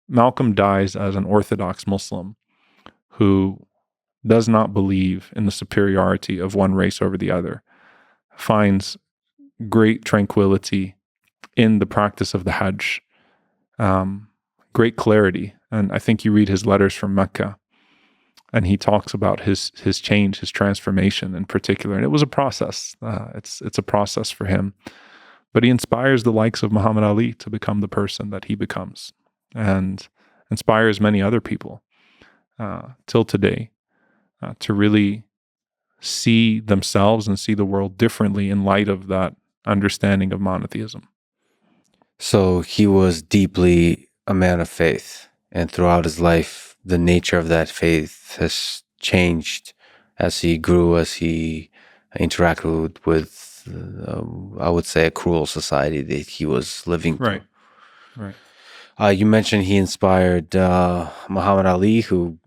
Malcolm dies as an Orthodox Muslim who does not believe in the superiority of one race over the other, finds great tranquility in the practice of the Hajj, great clarity. And I think you read his letters from Mecca, and he talks about his change, his transformation in particular. And it was a process. It's a process for him. But he inspires the likes of Muhammad Ali to become the person that he becomes, and inspires many other people till today to really see themselves and see the world differently in light of that understanding of monotheism. So he was deeply a man of faith, and throughout his life, the nature of that faith has changed as he grew, as he interacted with, I would say, a cruel society that he was living through. Right. You mentioned he inspired Muhammad Ali, who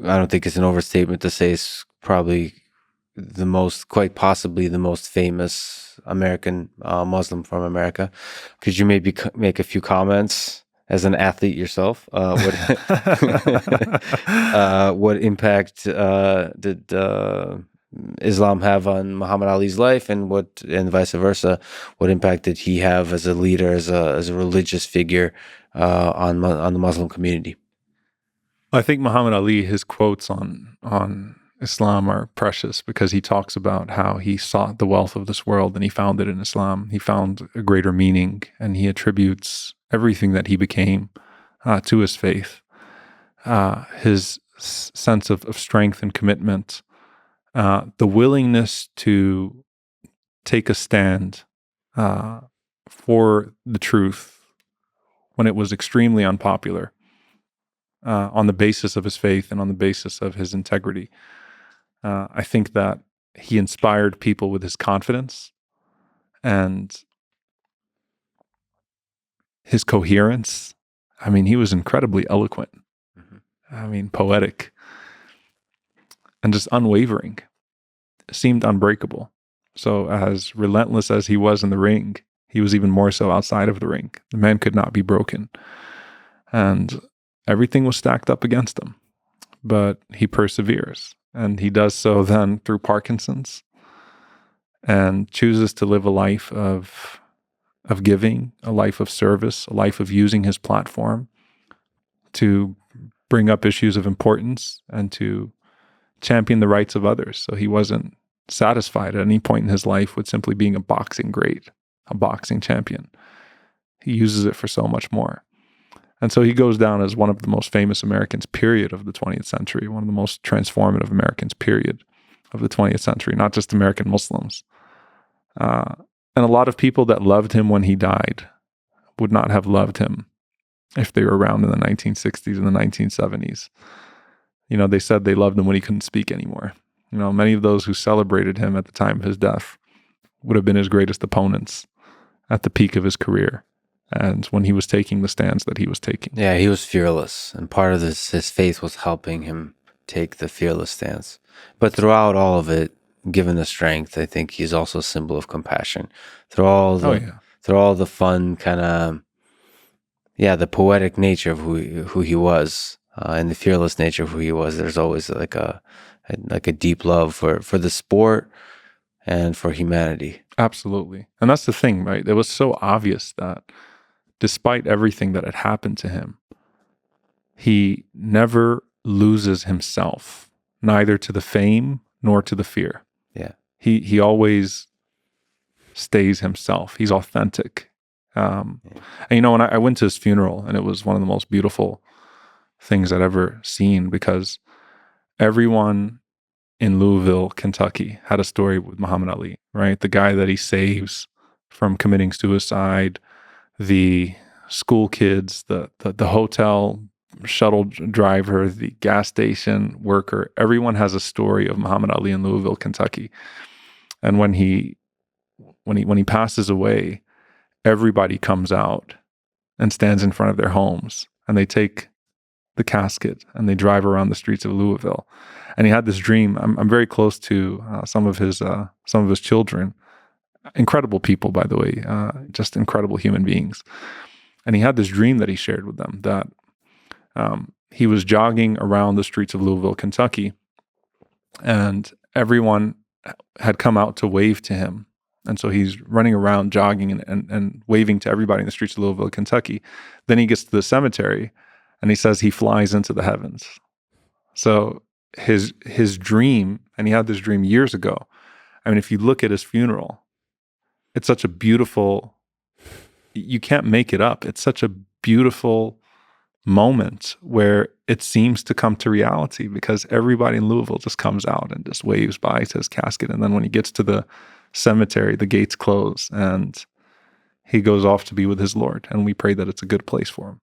I don't think it's an overstatement to say is probably quite possibly the most famous American Muslim from America. Could you maybe make a few comments as an athlete yourself? What impact did Islam have on Muhammad Ali's life, and vice versa? What impact did he have as a leader, as a religious figure on the Muslim community? I think Muhammad Ali, his quotes on Islam are precious, because he talks about how he sought the wealth of this world and he found it in Islam. He found a greater meaning, and he attributes everything that he became to his faith. His sense of strength and commitment, the willingness to take a stand for the truth when it was extremely unpopular, on the basis of his faith and on the basis of his integrity. I think that he inspired people with his confidence and his coherence. I mean, he was incredibly eloquent. I mean, poetic, and just unwavering. Seemed unbreakable. So as relentless as he was in the ring, he was even more so outside of the ring. The man could not be broken. And everything was stacked up against him. But he perseveres. And he does so then through Parkinson's, and chooses to live a life of giving, a life of service, a life of using his platform to bring up issues of importance and to champion the rights of others. So he wasn't satisfied at any point in his life with simply being a boxing great, a boxing champion. He uses it for so much more. And so he goes down as one of the most famous Americans, period, of the 20th century, one of the most transformative Americans, period, of the 20th century, not just American Muslims. And a lot of people that loved him when he died would not have loved him if they were around in the 1960s and the 1970s. You know, they said they loved him when he couldn't speak anymore. You know, many of those who celebrated him at the time of his death would have been his greatest opponents at the peak of his career, and when he was taking the stands that he was taking. Yeah, he was fearless, and part of his faith was helping him take the fearless stance. But throughout all of it, given the strength, I think he's also a symbol of compassion. Through all the fun kind of, the poetic nature of who he was, and the fearless nature of who he was, there's always like a deep love for the sport and for humanity. Absolutely. And that's the thing, right? It was so obvious that despite everything that had happened to him, he never loses himself, neither to the fame nor to the fear. Yeah. He always stays himself. He's authentic. And you know, when I went to his funeral, and it was one of the most beautiful things I'd ever seen, because everyone in Louisville, Kentucky had a story with Muhammad Ali, right? The guy that he saves from committing suicide, the school kids, the hotel shuttle driver, the gas station worker. Everyone has a story of Muhammad Ali in Louisville, Kentucky. And when he passes away, everybody comes out and stands in front of their homes, and they take the casket and they drive around the streets of Louisville. And he had this dream. I'm very close to some of his children. Incredible people, by the way, just incredible human beings. And he had this dream that he shared with them, that He was jogging around the streets of Louisville, Kentucky, and everyone had come out to wave to him. And so he's running around jogging and waving to everybody in the streets of Louisville, Kentucky. Then he gets to the cemetery and he says he flies into the heavens. So his dream, and he had this dream years ago. I mean, if you look at his funeral, it's such a beautiful, you can't make it up. It's such a beautiful moment where it seems to come to reality because everybody in Louisville just comes out and just waves by to his casket. And then when he gets to the cemetery, the gates close and he goes off to be with his Lord. And we pray that it's a good place for him.